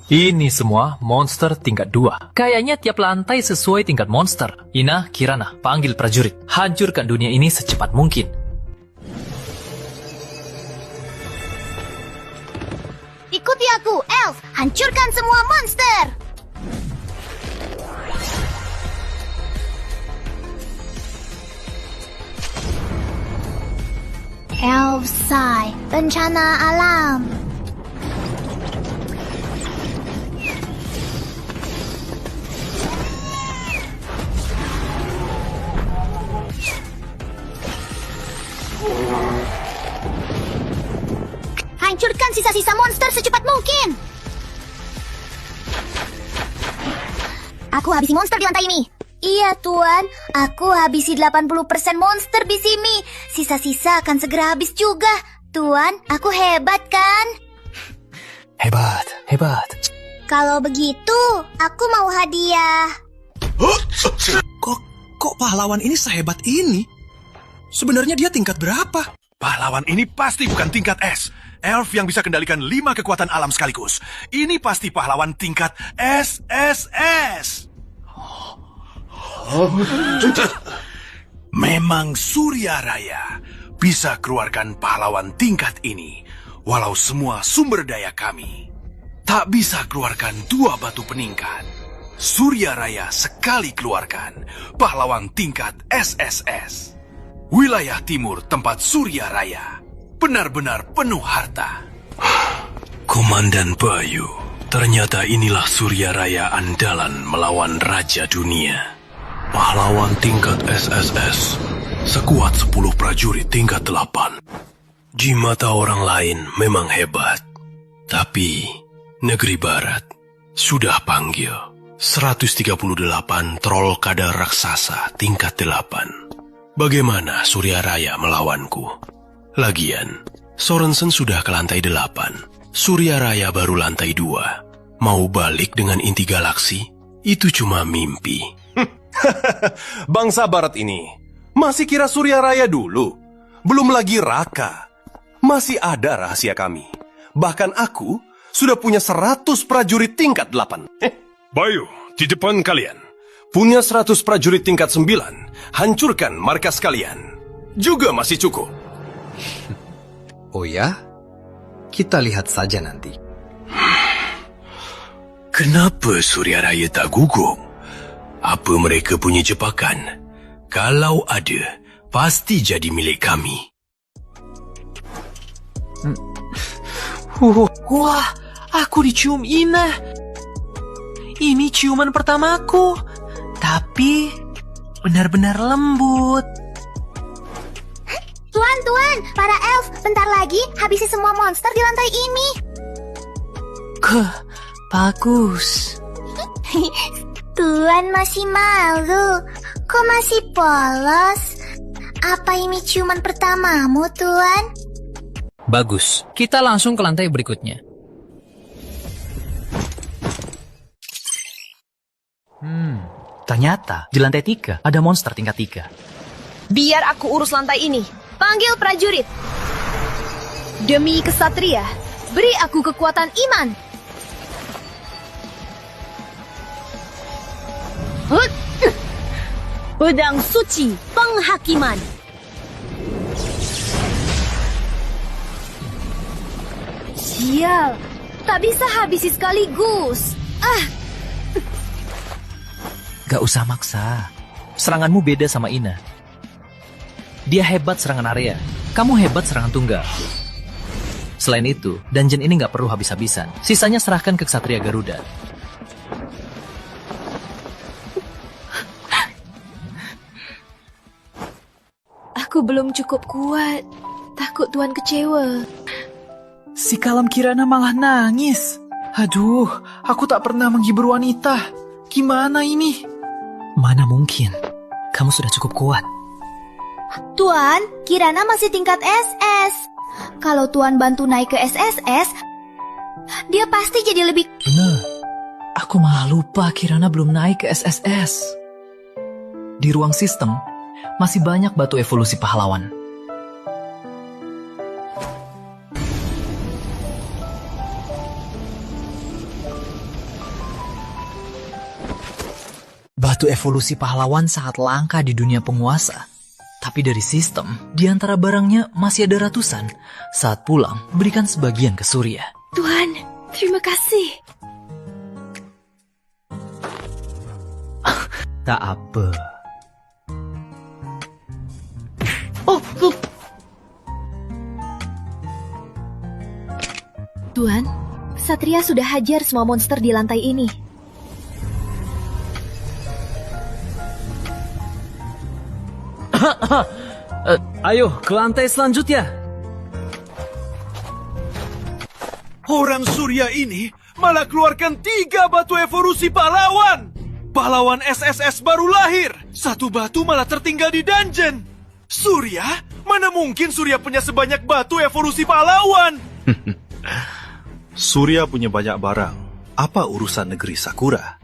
Ini semua monster tingkat 2. Kayaknya tiap lantai sesuai tingkat monster. Ina, Kirana, panggil prajurit. Hancurkan dunia ini secepat mungkin. Ikuti aku, Elf. Hancurkan semua monster. Elf Sai, bencana alam. Hancurkan sisa-sisa monster secepat mungkin. Aku habisi monster di lantai ini. Iya, Tuan. Aku habisi 80% monster di sini. Sisa-sisa akan segera habis juga. Tuan, aku hebat kan? Hebat, hebat. Kalau begitu, aku mau hadiah. Kok pahlawan ini sehebat ini? Sebenarnya dia tingkat berapa? Pahlawan ini pasti bukan tingkat S. Elf yang bisa kendalikan 5 kekuatan alam sekaligus. Ini pasti pahlawan tingkat SSS. Memang Surya Raya bisa keluarkan pahlawan tingkat ini, walau semua sumber daya kami tak bisa keluarkan 2 batu peningkat. Surya Raya sekali keluarkan pahlawan tingkat SSS. Wilayah timur tempat Surya Raya benar-benar penuh harta. Komandan Bayu, ternyata inilah Surya Raya andalan melawan Raja Dunia. Pahlawan tingkat SSS, sekuat 10 prajurit tingkat 8. Di mata orang lain memang hebat. Tapi, Negeri Barat sudah panggil 138 troll kadal raksasa tingkat 8. Bagaimana Surya Raya melawanku? Lagian, Sorensen sudah ke lantai 8. Surya Raya baru lantai 2. Mau balik dengan inti galaksi? Itu cuma mimpi. Bangsa Barat ini masih kira Surya Raya dulu. Belum lagi Raka. Masih ada rahasia kami. Bahkan aku sudah punya 100 prajurit tingkat 8. Bayu, di depan kalian. Punya 100 prajurit tingkat 9. Hancurkan markas kalian. Juga masih cukup. Oh ya? Kita lihat saja nanti. Kenapa Surya Raya tak gugup? Apa mereka punya jebakan? Kalau ada, pasti jadi milik kami. Wah, aku dicium Ina. Ini ciuman pertamaku. Tapi, benar-benar lembut. Tuan, para elf, bentar lagi habisi semua monster di lantai ini. Bagus. Tuan masih malu. Kok masih polos? Apa ini ciuman pertamamu, Tuan? Bagus. Kita langsung ke lantai berikutnya. Ternyata di lantai 3 ada monster tingkat 3. Biar aku urus lantai ini. Panggil prajurit. Demi kesatria, beri aku kekuatan iman. Pedang suci penghakiman. Sial, tak bisa habisi sekaligus. Gak usah maksa. Seranganmu beda sama Ina. Dia hebat serangan area. Kamu hebat serangan tunggal. Selain itu, dungeon ini gak perlu habis-habisan. Sisanya serahkan ke Ksatria Garuda. Aku belum cukup kuat. Takut Tuan kecewa. Si Kalam Kirana malah nangis. Aduh, aku tak pernah menghibur wanita. Gimana ini? Mana mungkin? Kamu sudah cukup kuat. Tuan, Kirana masih tingkat SS. Kalau Tuan bantu naik ke SSS, dia pasti jadi lebih... Benar. Aku malah lupa Kirana belum naik ke SSS. Di ruang sistem, masih banyak batu evolusi pahlawan. Batu evolusi pahlawan sangat langka di dunia penguasa. Tapi dari sistem, di antara barangnya masih ada ratusan. Saat pulang, berikan sebagian ke Surya. Tuan, terima kasih. Tak apa. Tuan, Satria sudah hajar semua monster di lantai ini. Ayo, ke lantai selanjutnya. Orang Surya ini malah keluarkan 3 batu evolusi pahlawan. Pahlawan SSS baru lahir. 1 batu malah tertinggal di dungeon. Surya? Mana mungkin Surya punya sebanyak batu evolusi pahlawan? Surya punya banyak barang. Apa urusan negeri Sakura?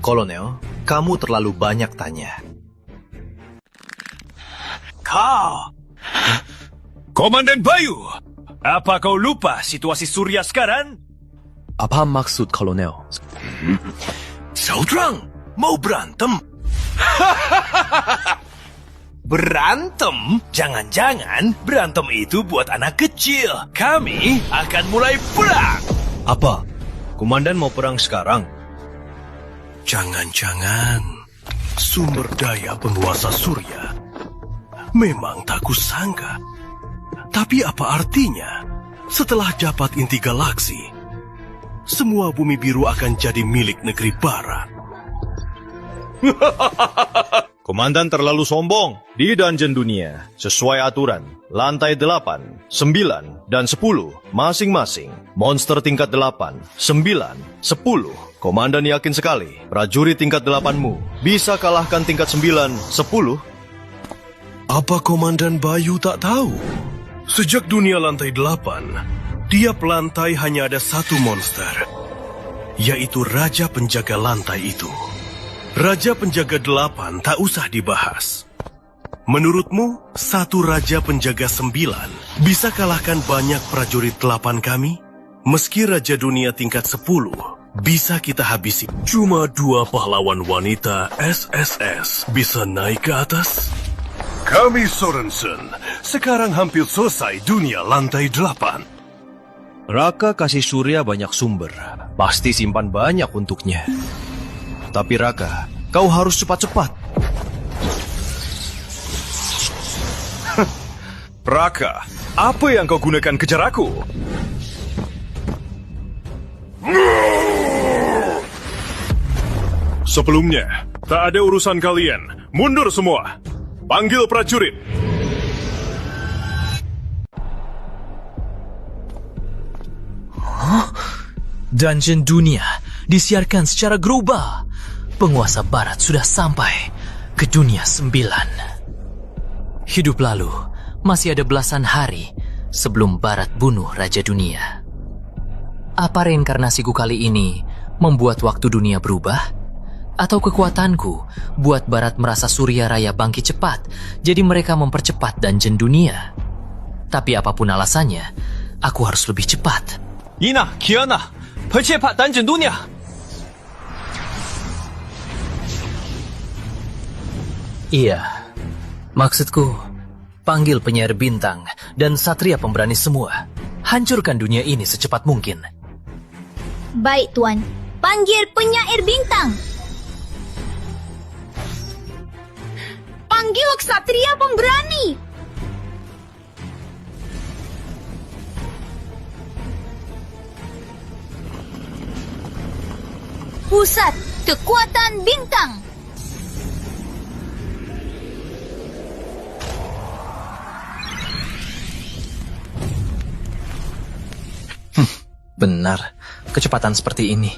Kolonel, kamu terlalu banyak tanya. Kau! Komandan Bayu! Apa kau lupa situasi Surya sekarang? Apa maksud Kolonel? Saudrang, mau berantem? Berantem? Jangan-jangan berantem itu buat anak kecil. Kami akan mulai perang. Apa? Komandan mau perang sekarang? Jangan-jangan sumber daya penguasa Surya memang tak kusangka. Tapi apa artinya? Setelah dapat inti galaksi, semua bumi biru akan jadi milik negeri barat. Komandan terlalu sombong. Di dungeon dunia, sesuai aturan, lantai 8, 9, dan 10, masing-masing. Monster tingkat 8, 9, 10. Komandan yakin sekali, prajurit tingkat 8-mu bisa kalahkan tingkat 9, 10. Apa Komandan Bayu tak tahu? Sejak dunia lantai 8, tiap lantai hanya ada 1 monster, yaitu Raja Penjaga lantai itu. Raja Penjaga 8 tak usah dibahas. Menurutmu, 1 Raja Penjaga 9 bisa kalahkan banyak prajurit 8 kami? Meski Raja Dunia tingkat 10 bisa kita habisi, cuma 2 pahlawan wanita SSS bisa naik ke atas? Kami Sorensen sekarang hampir selesai dunia lantai 8. Raka kasih Surya banyak sumber. Pasti simpan banyak untuknya. Tapi Raka, kau harus cepat-cepat. Raka, apa yang kau gunakan kejar aku? Sebelumnya, tak ada urusan kalian. Mundur semua. Panggil prajurit. Dungeon dunia disiarkan secara global. Penguasa barat sudah sampai ke dunia 9. Hidup lalu, masih ada belasan hari sebelum barat bunuh Raja Dunia. Apa reinkarnasiku kali ini membuat waktu dunia berubah? Atau kekuatanku buat barat merasa Surya Raya bangkit cepat, jadi mereka mempercepat dungeon dunia? Tapi apapun alasannya, aku harus lebih cepat. Ina, Kiana, percepat dungeon dunia. Iya, maksudku, panggil penyair bintang dan satria pemberani semua. Hancurkan dunia ini secepat mungkin. Baik, Tuan. Panggil penyair bintang. Panggil ksatria pemberani. Pusat kekuatan bintang. Benar, kecepatan seperti ini.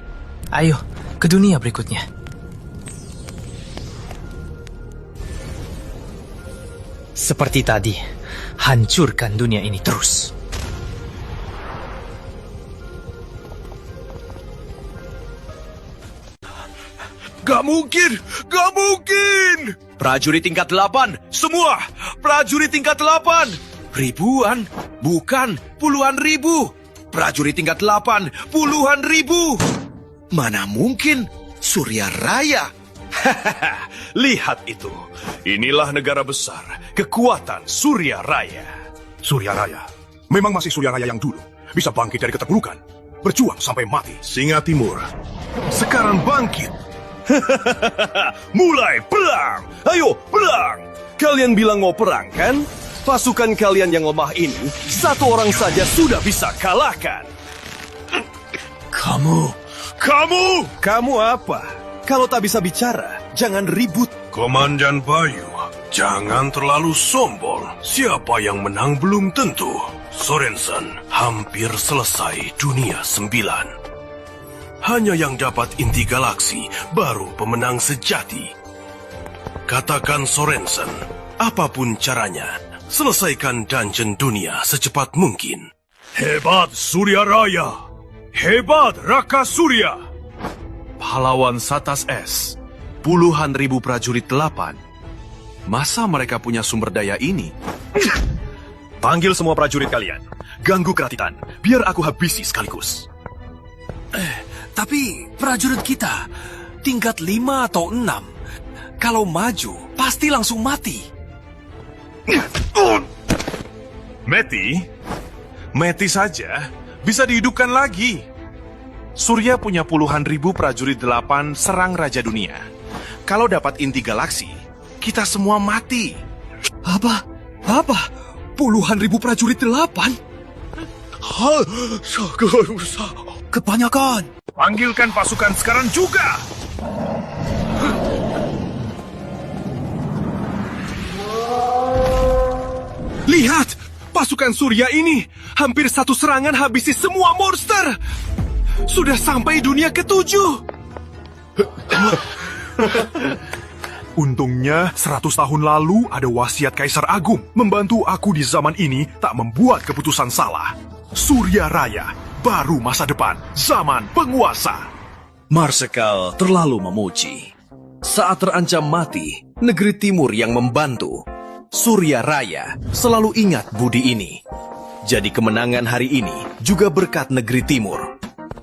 Ayo, ke dunia berikutnya. Seperti tadi, hancurkan dunia ini terus. Gak mungkin! Gak mungkin! Prajurit tingkat 8, semua! Prajurit tingkat 8! Ribuan, bukan puluhan ribu! Prajurit tingkat 8, puluhan ribu! Mana mungkin? Surya Raya! Lihat itu. Inilah negara besar, kekuatan Surya Raya. Surya Raya. Memang masih Surya Raya yang dulu. Bisa bangkit dari keterpurukan. Berjuang sampai mati. Singa Timur, sekarang bangkit. Mulai perang. Ayo, perang. Kalian bilang mau perang, kan? Pasukan kalian yang lemah ini, satu orang saja sudah bisa kalahkan. Kamu apa? Kalau tak bisa bicara, jangan ribut. Komandan Bayu, jangan terlalu sombong. Siapa yang menang belum tentu. Sorensen hampir selesai dunia 9. Hanya yang dapat inti galaksi baru pemenang sejati. Katakan Sorensen, apapun caranya, selesaikan dungeon dunia secepat mungkin. Hebat Surya Raya! Hebat Raka Surya! Pahlawan Satas S, puluhan ribu prajurit 8. Masa mereka punya sumber daya ini? Panggil semua prajurit kalian. Ganggu Keratitan, biar aku habisi sekaligus. Tapi prajurit kita tingkat 5 atau 6. Kalau maju, pasti langsung mati. Mati saja, bisa dihidupkan lagi. Surya punya puluhan ribu prajurit 8 serang Raja Dunia. Kalau dapat inti galaksi, kita semua mati. Apa? Puluhan ribu prajurit 8? Kebanyakan. Panggilkan pasukan sekarang juga! Lihat, pasukan Surya ini hampir satu serangan habisi semua monster. Sudah sampai dunia ke-7. Untungnya 100 tahun lalu ada wasiat Kaisar Agung membantu aku di zaman ini tak membuat keputusan salah. Surya Raya, baru masa depan, zaman penguasa. Marsekal terlalu memuji. Saat terancam mati, negeri timur yang membantu. Surya Raya selalu ingat budi ini. Jadi kemenangan hari ini juga berkat negeri timur.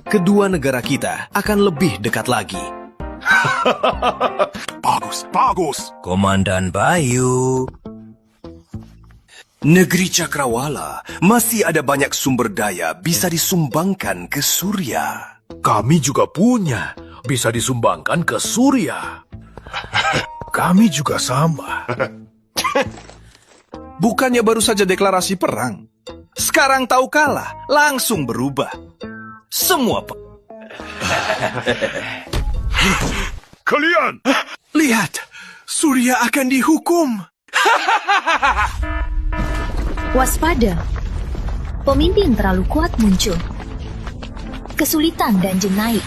Kedua negara kita akan lebih dekat lagi. Bagus. Komandan Bayu. Negeri Cakrawala masih ada banyak sumber daya bisa disumbangkan ke Surya. Kami juga punya, bisa disumbangkan ke Surya. Kami juga sama. Bukannya baru saja deklarasi perang. Sekarang tahu kalah, langsung berubah. Semua Kalian! Lihat, Surya akan dihukum. Waspada. Pemimpin terlalu kuat muncul. Kesulitan dan naik.